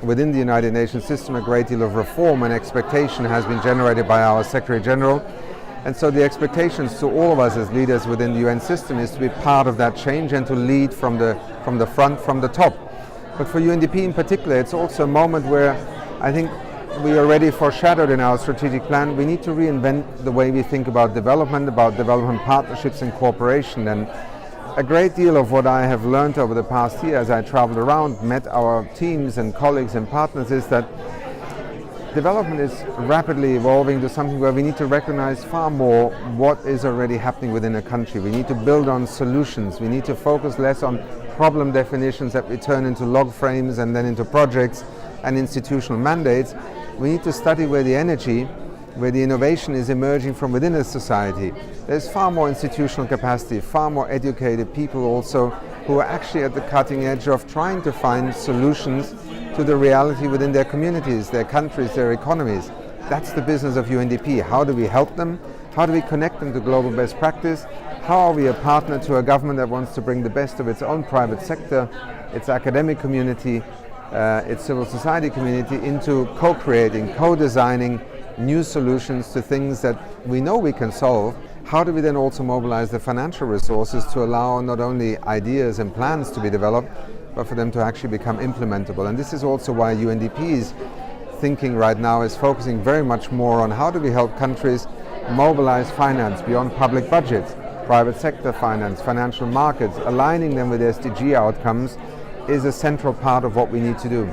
Within the United Nations system, a great deal of reform and expectation has been generated by our Secretary General. And so the expectations to all of us as leaders within the UN system is to be part of that change and to lead from the front, from the top. But for UNDP in particular, it's also a moment where I think we already foreshadowed in our strategic plan, we need to reinvent the way we think about development partnerships and cooperation. And a great deal of what I have learned over the past year as I traveled around, met our teams and colleagues and partners, is that development is rapidly evolving to something where we need to recognize far more what is already happening within a country. We need to build on solutions. We need to focus less on problem definitions that we turn into log frames and then into projects and institutional mandates. We need to study where the energy, where the innovation is emerging from within a society. There's far more institutional capacity, far more educated people also who are actually at the cutting edge of trying to find solutions to the reality within their communities, their countries, their economies. That's the business of UNDP. How do we help them? How do we connect them to global best practice? How are we a partner to a government that wants to bring the best of its own private sector, its academic community, its civil society community into co-creating, co-designing new solutions to things that we know we can solve? How do we then also mobilize the financial resources to allow not only ideas and plans to be developed, but for them to actually become implementable? And this is also why UNDP's thinking right now is focusing very much more on how do we help countries mobilize finance beyond public budgets, private sector finance, financial markets, aligning them with SDG outcomes is a central part of what we need to do.